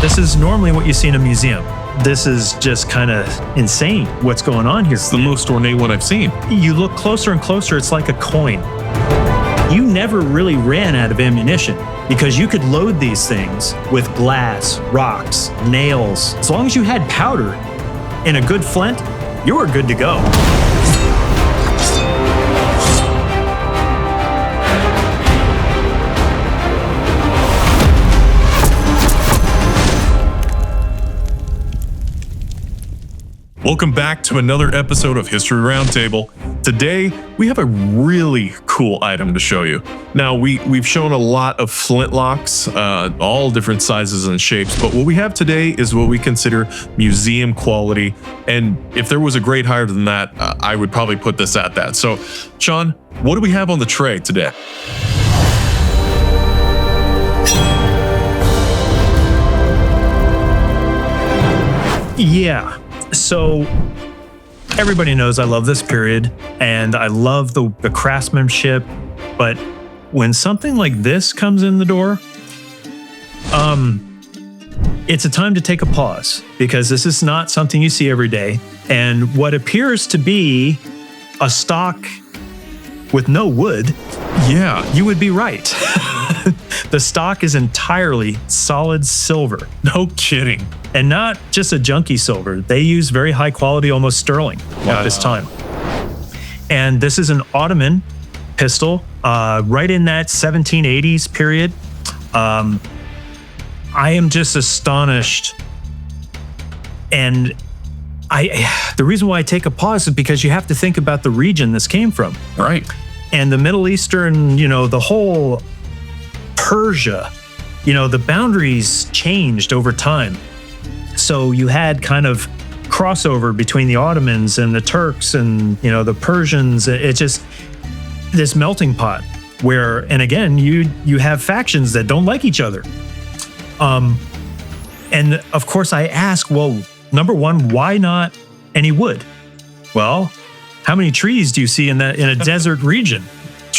This is normally what you see in a museum. This is just kind of insane what's going on here. It's the most ornate one I've seen. You look closer and closer, it's like a coin. You never really ran out of ammunition because you could load these things with glass, rocks, nails. As long as you had powder and a good flint, you were good to go. Welcome back to another episode of History Roundtable. Today, we have a really cool item to show you. Now, we've shown a lot of flintlocks, all different sizes and shapes, but what we have today is what we consider museum quality. And if there was a grade higher than that, I would probably put this at that. So, Sean, what do we have on the tray today? Yeah. So everybody knows I love this period and I love the craftsmanship, but when something like this comes in the door, it's a time to take a pause because this is not something you see every day. And what appears to be a stock with no wood, yeah, you would be right. The stock is entirely solid silver. No kidding. And not just a junky silver. They use very high quality, almost sterling at this time. And this is an Ottoman pistol, right in that 1780s period. I am just astonished. And the reason why I take a pause is because you have to think about the region this came from. Right. And the Middle Eastern, the whole Persia, the boundaries changed over time. So you had kind of crossover between the Ottomans and the Turks and, the Persians. It's just this melting pot where, and again, you have factions that don't like each other. And of course I ask, well, number one, why not any wood? Well, how many trees do you see in a desert region?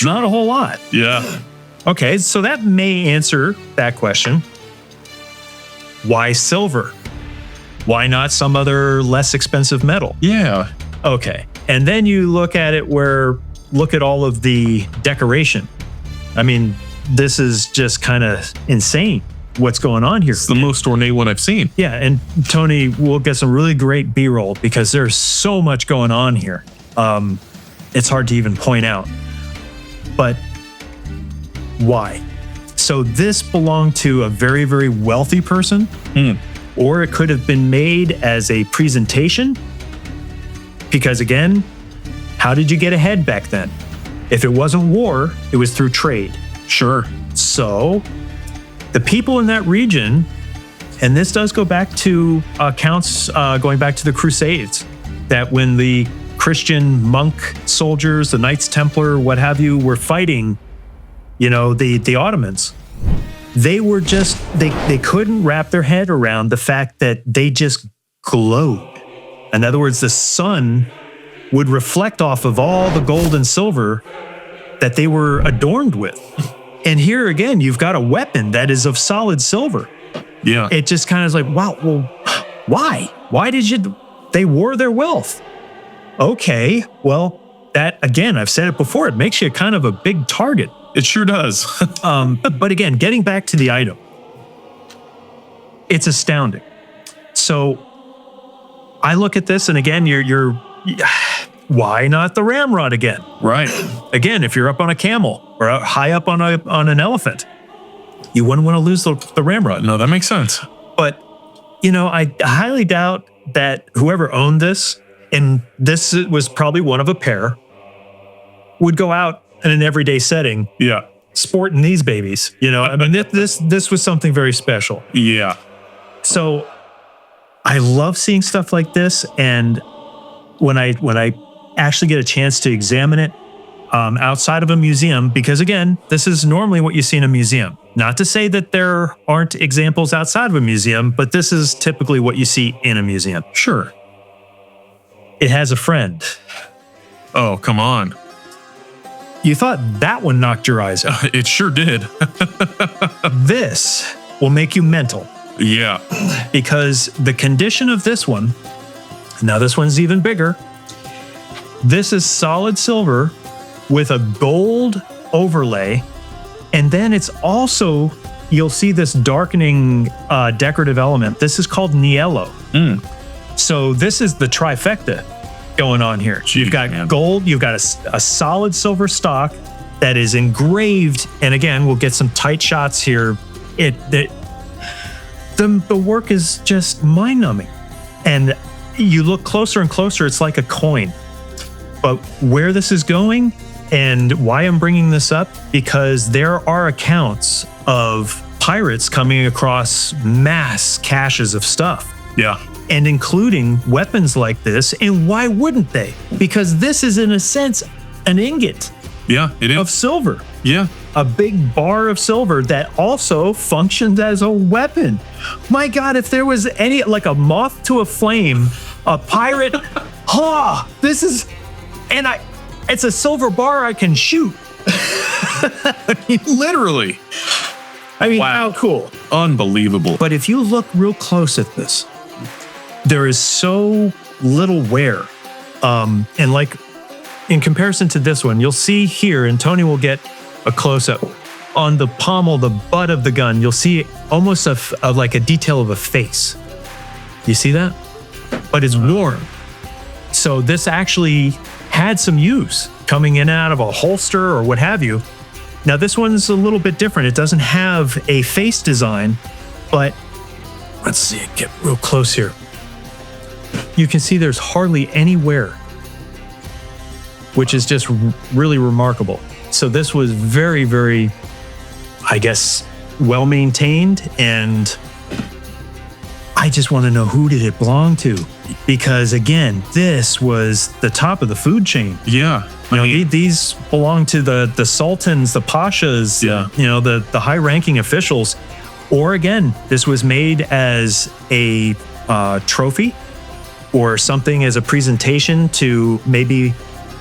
Not a whole lot. Yeah. Okay, so that may answer that question. Why silver? Why not some other less expensive metal? Yeah. Okay, and then you look at it look at all of the decoration. I mean, this is just kind of insane what's going on here. It's the most ornate one I've seen. Yeah, and Tony, we'll get some really great B-roll because there's so much going on here. It's hard to even point out. But why? So this belonged to a very, very wealthy person, or it could have been made as a presentation. Because again, how did you get ahead back then? If it wasn't war, it was through trade. Sure. So the people in that region, and this does go back to accounts going back to the Crusades, that when the Christian monk soldiers, the Knights Templar, what have you, were fighting, the Ottomans, they were just, they couldn't wrap their head around the fact that they just glowed. In other words, the sun would reflect off of all the gold and silver that they were adorned with. And here again, you've got a weapon that is of solid silver. Yeah. It just kind of is like, wow, well, why? Why did they wore their wealth? Okay, well, that, again, I've said it before, it makes you kind of a big target. It sure does. But again, getting back to the item, it's astounding. So I look at this, and again, you're why not the ramrod again? Right. Again, if you're up on a camel or high up on an elephant, you wouldn't want to lose the ramrod. No, that makes sense. But, I highly doubt that whoever owned this, and this was probably one of a pair, would go out in an everyday setting. Yeah. Sporting these babies. I mean, this was something very special. Yeah. So I love seeing stuff like this. And when I actually get a chance to examine it outside of a museum, because again, this is normally what you see in a museum. Not to say that there aren't examples outside of a museum, but this is typically what you see in a museum. Sure. It has a friend. Oh, come on. You thought that one knocked your eyes out. It sure did. This will make you mental. Yeah. because the condition of this one, now this one's even bigger. This is solid silver with a gold overlay. And then it's also, you'll see this darkening decorative element. This is called Niello. So this is the trifecta going on here. Gee, you've got man. gold, you've got a solid silver stock that is engraved. And again, we'll get some tight shots here. The work is just mind-numbing. And you look closer and closer, it's like a coin. But where this is going and why I'm bringing this up, because there are accounts of pirates coming across mass caches of stuff. Yeah. And including weapons like this. And why wouldn't they? Because this is, in a sense, an ingot Yeah, it is. of silver. Yeah. A big bar of silver that also functions as a weapon. My God, if there was any, like a moth to a flame, a pirate, this is, and it's a silver bar I can shoot. Literally. I mean, Wow. how cool. Unbelievable. But if you look real close at this, there is so little wear. And like in comparison to this one, you'll see here, and Tony will get a close-up on the pommel, the butt of the gun. You'll see almost like a detail of a face. You see that? But it's warm. So this actually had some use coming in and out of a holster or what have you. Now this one's a little bit different. It doesn't have a face design, but let's see it get real close here. You can see there's hardly any wear, which is just really remarkable. So this was very, very, I guess, well maintained, and I just want to know, who did it belong to? Because again, this was the top of the food chain. Yeah. You know, these belong to the sultans, the pashas, Yeah. you know, the high-ranking officials. Or again, this was made as a trophy or something as a presentation to maybe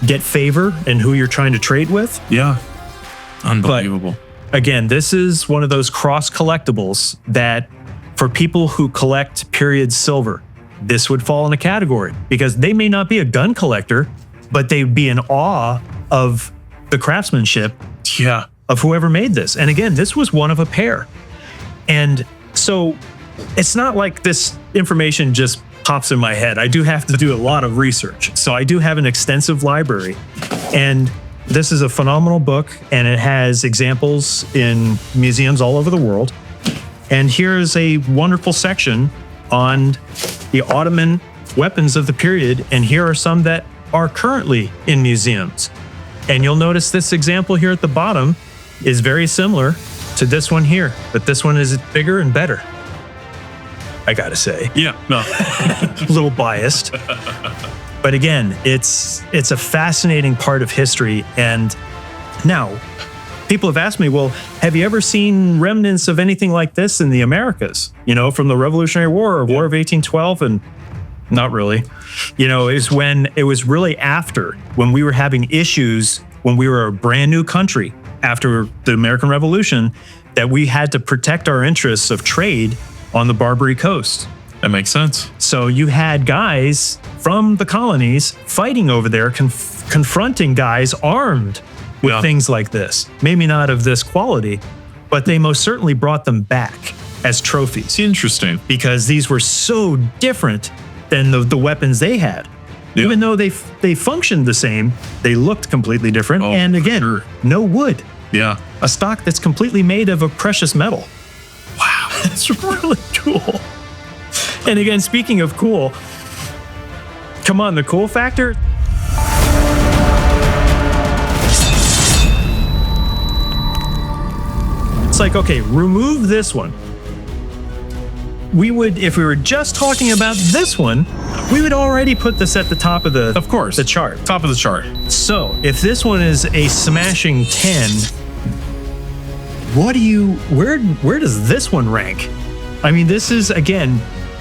get favor in who you're trying to trade with. Yeah. Unbelievable. Again, this is one of those cross collectibles that for people who collect period silver, this would fall in a category because they may not be a gun collector, but they'd be in awe of the craftsmanship Yeah. of whoever made this. And again, this was one of a pair. And so it's not like this information just pops in my head. I do have to do a lot of research. So I do have an extensive library. And this is a phenomenal book, and it has examples in museums all over the world. And here's a wonderful section on the Ottoman weapons of the period. And here are some that are currently in museums. And you'll notice this example here at the bottom is very similar to this one here, but this one is bigger and better, I gotta say. Yeah. No. A little biased. But again, it's a fascinating part of history. And now, people have asked me, well, have you ever seen remnants of anything like this in the Americas? You know, from the Revolutionary War or War of 1812? And not really. You know, it was really after, when we were having issues, when we were a brand new country after the American Revolution, that we had to protect our interests of trade on the Barbary Coast. That makes sense. So you had guys from the colonies fighting over there, confronting guys armed with Yeah. things like this. Maybe not of this quality, but they most certainly brought them back as trophies It's interesting. because these were so different than the weapons they had. Yeah. Even though they functioned the same, they looked completely different. Oh, and for again, sure. no wood. Yeah. A stock that's completely made of a precious metal. Wow, that's really cool. And again, speaking of cool, come on, the cool factor. It's like, okay, remove this one. We would, if we were just talking about this one, we would already put this at the top of Of course. the chart. Top of the chart. So if this one is a smashing 10, where does this one rank? I mean, this is, again,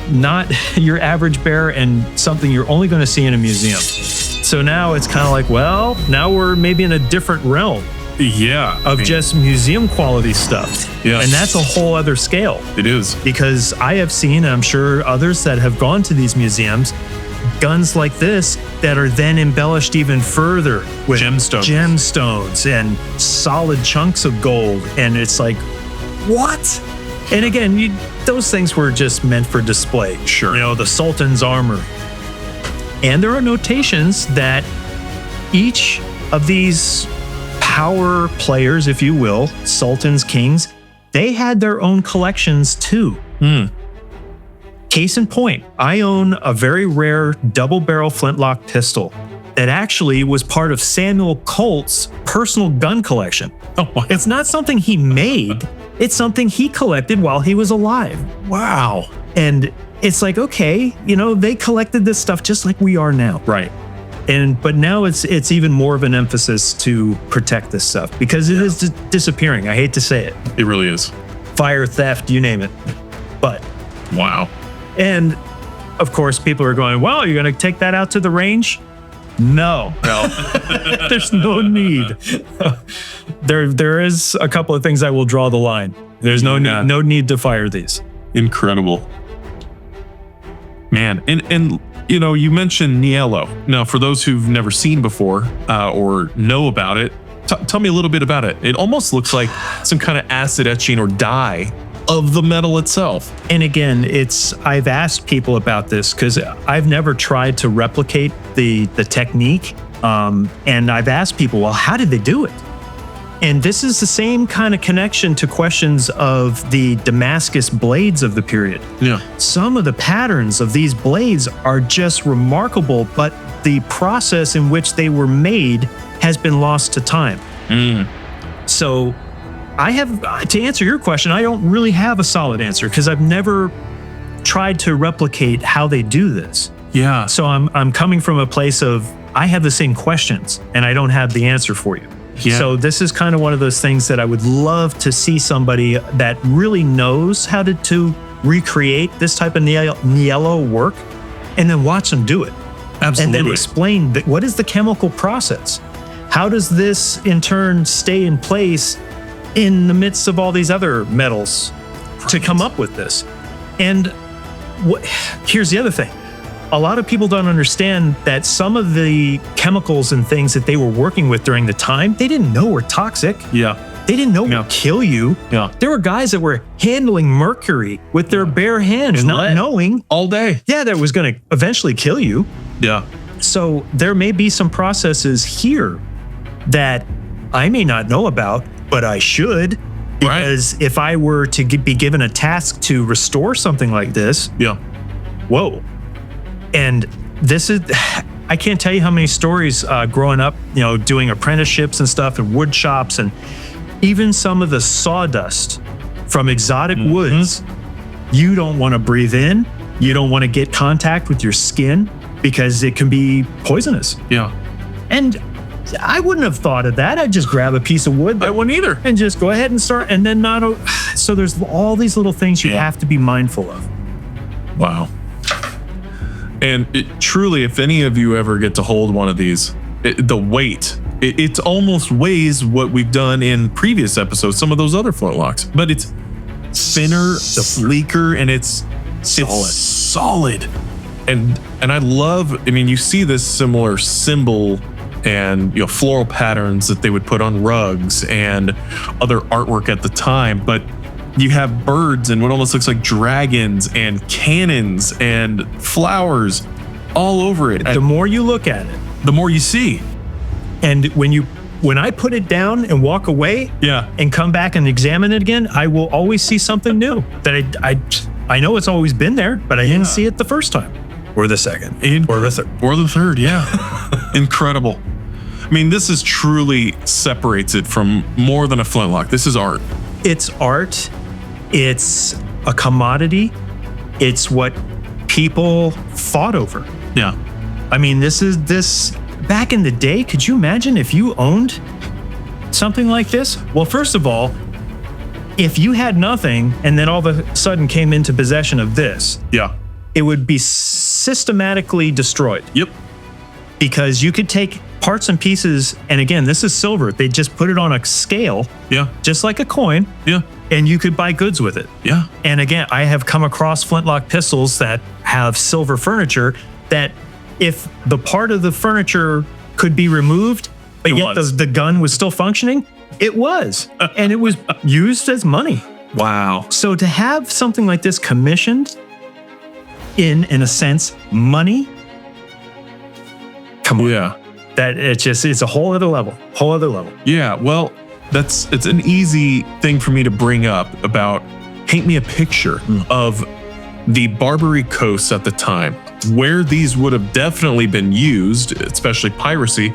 not your average bear and something you're only going to see in a museum. So now it's kind of like, well, now we're maybe in a different realm. Yeah. of just museum quality stuff. Yeah. And that's a whole other scale. It is. Because I have seen, and I'm sure others that have gone to these museums, guns like this that are then embellished even further with gemstones and solid chunks of gold. And it's like, what? And again, those things were just meant for display. Sure. You know, the Sultan's armor. And there are notations that each of these power players, if you will, sultans, kings, they had their own collections too. Case in point, I own a very rare double-barrel flintlock pistol that actually was part of Samuel Colt's personal gun collection. Oh, it's not something he made, it's something he collected while he was alive. wow. And it's like, okay, you know, they collected this stuff just like we are now. Right. But now it's even more of an emphasis to protect this stuff because it is disappearing. I hate to say it. It really is. Fire, theft, you name it. But Wow. and of course, people are going, "Well, you're going to take that out to the range?" No, there's no need. There is a couple of things I will draw the line. There's no need to fire these. Incredible. Man, and you know, you mentioned Niello. Now, for those who've never seen before or know about it, tell me a little bit about it. It almost looks like some kind of acid etching or dye of the metal itself. And again, I've asked people about this because I've never tried to replicate the technique. And I've asked people, well, how did they do it? And this is the same kind of connection to questions of the Damascus blades of the period. Yeah. Some of the patterns of these blades are just remarkable, but the process in which they were made has been lost to time. So to answer your question, I don't really have a solid answer because I've never tried to replicate how they do this. Yeah. So I'm coming from a place of, I have the same questions and I don't have the answer for you. Yeah. So this is kind of one of those things that I would love to see somebody that really knows how to recreate this type of Niello work and then watch them do it. Absolutely. And then explain what is the chemical process? How does this in turn stay in place in the midst of all these other metals to come up with this? And here's the other thing. A lot of people don't understand that some of the chemicals and things that they were working with during the time, they didn't know were toxic. Yeah. They didn't know would kill you. Yeah. There were guys that were handling mercury with their bare hands, not knowing all day. Yeah, that was going to eventually kill you. Yeah. So there may be some processes here that I may not know about, but I should. Because if I were to be given a task to restore something like this, whoa. And this is, I can't tell you how many stories growing up, you know, doing apprenticeships and stuff and wood shops and even some of the sawdust from exotic woods, you don't want to breathe in. You don't want to get contact with your skin because it can be poisonous. Yeah. And I wouldn't have thought of that. I'd just grab a piece of wood. I wouldn't either. And just go ahead and start. And then so there's all these little things you have to be mindful of. Wow. And truly, if any of you ever get to hold one of these, the weight, it almost weighs what we've done in previous episodes, some of those other flintlocks, but it's thinner, sleeker, and it's solid. And I love, I mean, you see this similar symbol and, you know, floral patterns that they would put on rugs and other artwork at the time, but you have birds and what almost looks like dragons and cannons and flowers all over it. The more you look at it, the more you see. And when I put it down and walk away and come back and examine it again, I will always see something new that I know it's always been there, but I didn't see it the first time or the second or the third. Yeah. Incredible. I mean, this is truly separates it from more than a flintlock. This is art. It's art. It's a commodity. It's what people fought over. Yeah. I mean, this back in the day, could you imagine if you owned something like this? Well, first of all, if you had nothing and then all of a sudden came into possession of this, yeah, it would be systematically destroyed. Yep. Because you could take parts and pieces. And again, this is silver. They just put it on a scale, Yeah. just like a coin, Yeah. and you could buy goods with it. Yeah. And again, I have come across flintlock pistols that have silver furniture that if the part of the furniture could be removed, but yet the gun was still functioning, it was. And it was used as money. Wow. So to have something like this commissioned in a sense, money, come on. Yeah. That it's a whole other level, Yeah. Well, it's an easy thing for me to bring up about paint me a picture of the Barbary Coast at the time, where these would have definitely been used, especially piracy,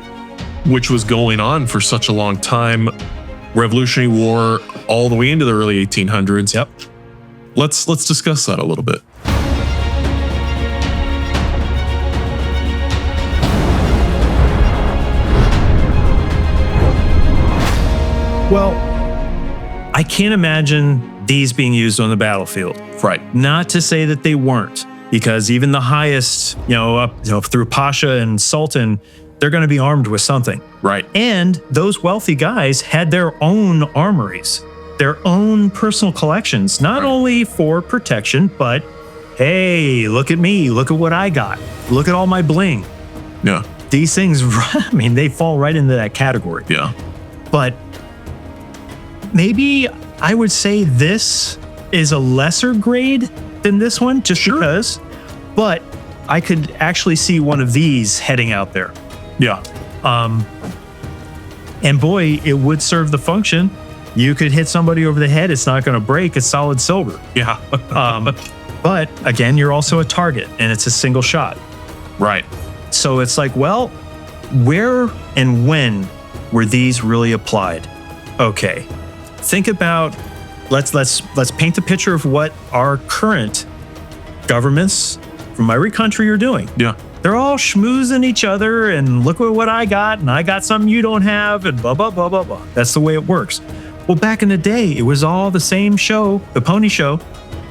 which was going on for such a long time. Revolutionary War all the way into the early 1800s. Yep. Let's discuss that a little bit. Well, I can't imagine these being used on the battlefield. Right. Not to say that they weren't, because even the highest, up through Pasha and Sultan, they're going to be armed with something. Right. And those wealthy guys had their own armories, their own personal collections, not only for protection, but hey, look at me, look at what I got, look at all my bling. Yeah. These things, I mean, they fall right into that category. Yeah. But maybe I would say this is a lesser grade than this one, just because. But I could actually see one of these heading out there. Yeah. And boy, it would serve the function. You could hit somebody over the head. It's not going to break. It's solid silver. Yeah. But again, you're also a target and it's a single shot. Right. So it's like, well, where and when were these really applied? Okay. Think about, let's paint the picture of what our current governments from every country are doing. Yeah. They're all schmoozing each other and look at what I got and I got something you don't have and blah, blah, blah, blah, blah. That's the way it works. Well, back in the day, it was all the same show, the pony show.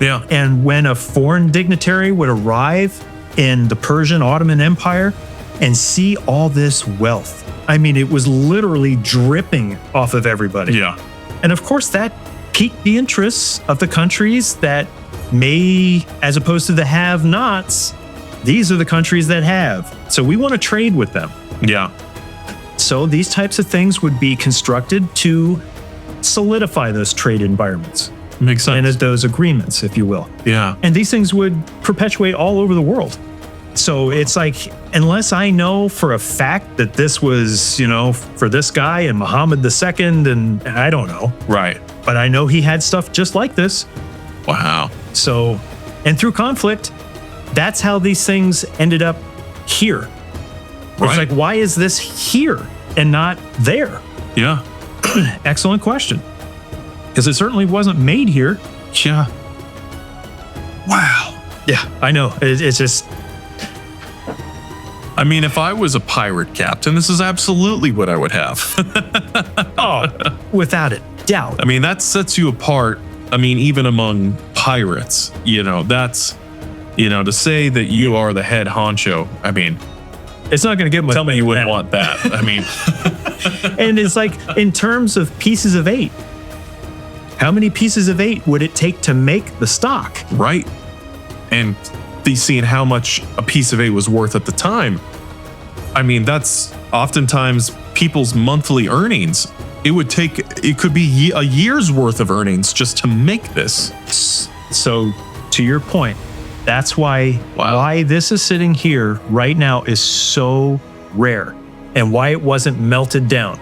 Yeah. And when a foreign dignitary would arrive in the Persian Ottoman Empire and see all this wealth, I mean, it was literally dripping off of everybody. Yeah. And of course, that piqued the interests of the countries that may, as opposed to the have-nots, these are the countries that have. So we want to trade with them. Yeah. So these types of things would be constructed to solidify those trade environments. Makes sense. And those agreements, if you will. Yeah. And these things would perpetuate all over the world. So it's like, unless I know for a fact that this was, for this guy and Muhammad II, and I don't know. Right. But I know he had stuff just like this. Wow. So, and through conflict, that's how these things ended up here. Right. It's like, why is this here and not there? Yeah. Excellent question. Because it certainly wasn't made here. Yeah. Wow. Yeah, I know. It's just... I mean, if I was a pirate captain, this is absolutely what I would have. Oh, without a doubt. I mean, that sets you apart. I mean, even among pirates, that's, to say that you are the head honcho. I mean, it's not going to get much. Tell me you wouldn't want that. I mean, and it's like, in terms of pieces of 8, how many pieces of 8 would it take to make the stock? Right. And seeing how much a piece of 8 was worth at the time. I mean, that's oftentimes people's monthly earnings. It could be a year's worth of earnings just to make this. So to your point, that's why this is sitting here right now is so rare and why it wasn't melted down.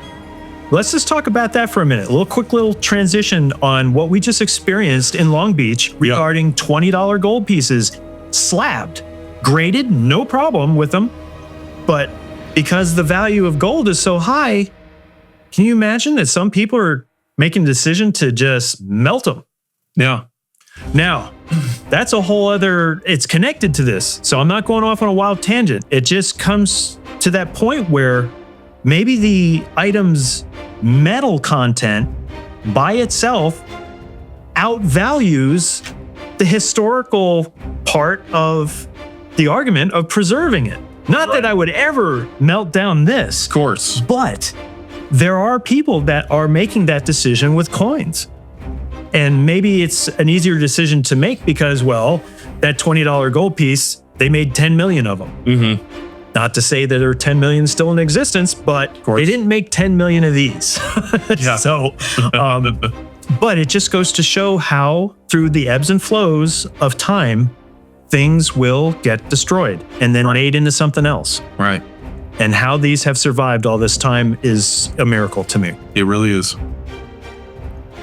Let's just talk about that for a minute. A quick little transition on what we just experienced in Long Beach regarding $20 gold pieces, slabbed, graded, no problem with them. But because the value of gold is so high, can you imagine that some people are making the decision to just melt them? Yeah. Now, that's a whole other, it's connected to this. So I'm not going off on a wild tangent. It just comes to that point where maybe the item's metal content by itself outvalues the historical part of the argument of preserving it. Not that I would ever melt down this. Of course. But there are people that are making that decision with coins. And maybe it's an easier decision to make because, well, that $20 gold piece, they made 10 million of them. Mm-hmm. Not to say that there are 10 million still in existence, but they didn't make 10 million of these. Yeah. So, but it just goes to show how through the ebbs and flows of time, things will get destroyed and then made into something else. Right. And how these have survived all this time is a miracle to me. It really is.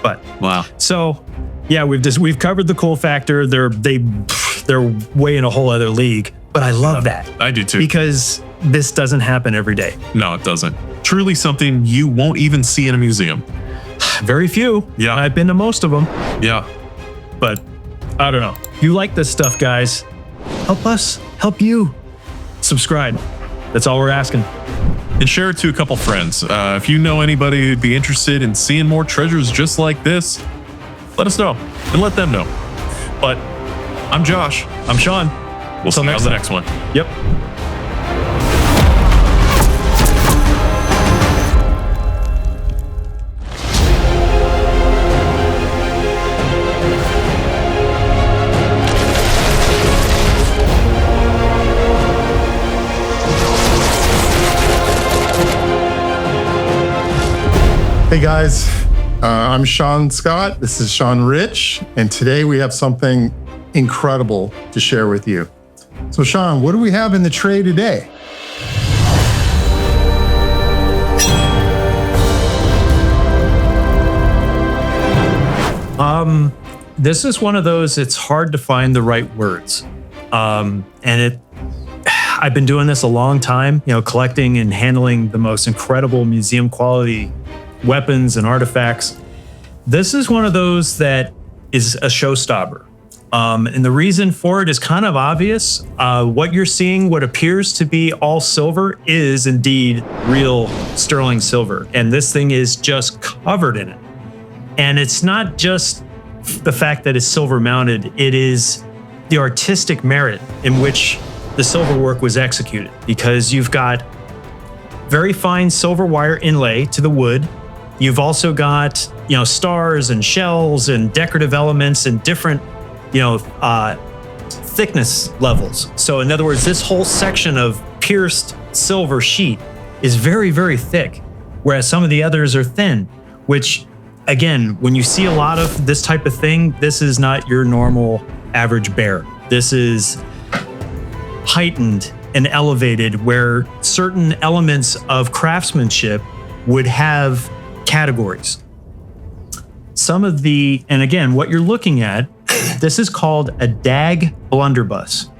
But wow. So, yeah, we've covered the cool factor. They're way in a whole other league. But I love that. I do too. Because this doesn't happen every day. No, it doesn't. Truly something you won't even see in a museum. Very few. Yeah. I've been to most of them. Yeah. But I don't know. If you like this stuff, guys, help us, help you. Subscribe. That's all we're asking. And share it to a couple friends. If you know anybody who'd be interested in seeing more treasures just like this, let us know and let them know. But I'm Josh. I'm Sean. We'll see you on the next one. Yep. Hey guys, I'm Sean Scott. This is Sean Rich, and today we have something incredible to share with you. So Sean, what do we have in the tray today? This is one of those, it's hard to find the right words. I've been doing this a long time, collecting and handling the most incredible museum quality weapons and artifacts. This is one of those that is a showstopper. And the reason for it is kind of obvious. What you're seeing, what appears to be all silver, is indeed real sterling silver. And this thing is just covered in it. And it's not just the fact that it's silver mounted, it is the artistic merit in which the silver work was executed, because you've got very fine silver wire inlay to the wood. You've also got, stars and shells and decorative elements and different, thickness levels. So in other words, this whole section of pierced silver sheet is very, very thick, whereas some of the others are thin, which again, when you see a lot of this type of thing, this is not your normal average bear. This is heightened and elevated, where certain elements of craftsmanship would have categories. And again, what you're looking at, this is called a DAG Blunderbuss.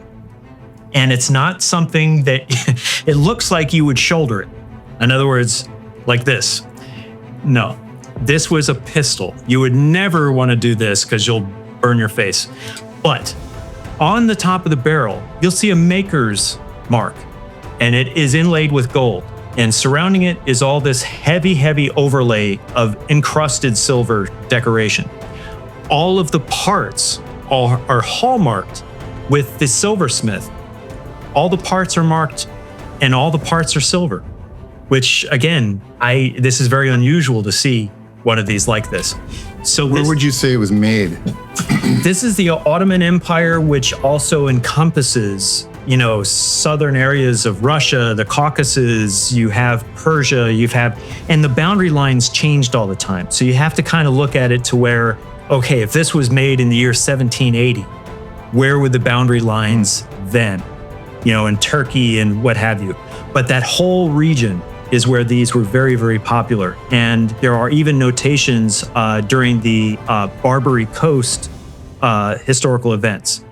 And it's not something that, it looks like you would shoulder it. In other words, like this. No, this was a pistol. You would never want to do this because you'll burn your face. But on the top of the barrel, you'll see a maker's mark, and it is inlaid with gold. And surrounding it is all this heavy, heavy overlay of encrusted silver decoration. All of the parts are hallmarked with the silversmith. All the parts are marked, and all the parts are silver, which again, this is very unusual to see one of these like this. So Where would you say it was made? This is the Ottoman Empire, which also encompasses, southern areas of Russia, the Caucasus, you have Persia, and the boundary lines changed all the time. So you have to kind of look at it to where, okay, if this was made in the year 1780, where were the boundary lines then? In Turkey and what have you. But that whole region is where these were very, very popular. And there are even notations during the Barbary Coast historical events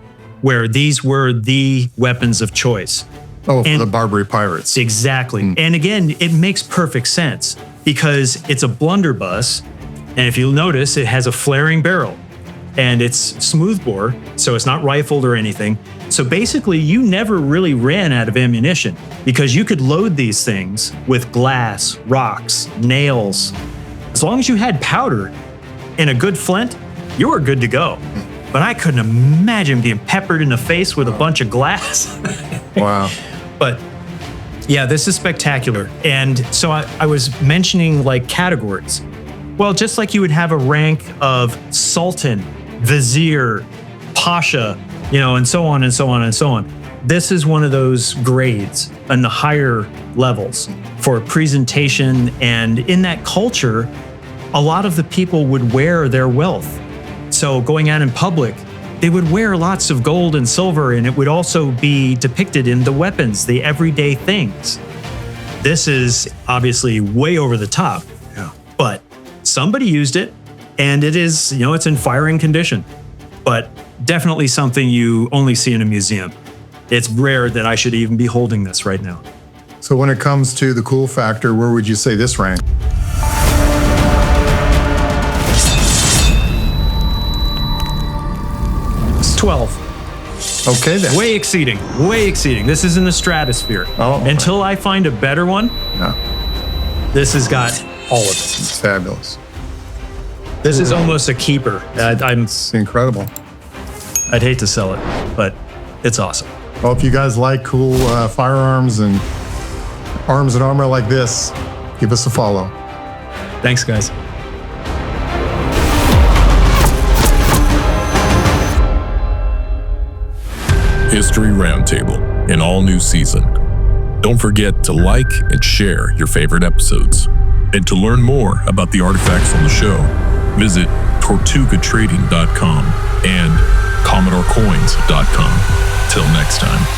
where these were the weapons of choice. Oh, for the Barbary pirates. Exactly. And again, it makes perfect sense because it's a blunderbuss. And if you'll notice, it has a flaring barrel and it's smoothbore, so it's not rifled or anything. So basically, you never really ran out of ammunition because you could load these things with glass, rocks, nails. As long as you had powder and a good flint, you were good to go. But I couldn't imagine being peppered in the face with a bunch of glass. Wow. But Yeah, this is spectacular. And so I was mentioning like categories. Well, just like you would have a rank of sultan, vizier, pasha, and so on and so on and so on. This is one of those grades in the higher levels for presentation. And in that culture, a lot of the people would wear their wealth. So going out in public, they would wear lots of gold and silver, and it would also be depicted in the weapons, the everyday things. This is obviously way over the top, but somebody used it, and it is, it's in firing condition, but definitely something you only see in a museum. It's rare that I should even be holding this right now. So when it comes to the cool factor, where would you say this rank? It's 12. Okay then. Way exceeding. This is in the stratosphere. Oh, okay. Until I find a better one, this has got all of it. It's fabulous. This is almost a keeper. It's incredible. I'd hate to sell it, but it's awesome. Well, if you guys like cool firearms and arms and armor like this, give us a follow. Thanks, guys. History Roundtable, an all-new season. Don't forget to like and share your favorite episodes. And to learn more about the artifacts on the show, visit tortugatrading.com and commodorecoins.com. Till next time.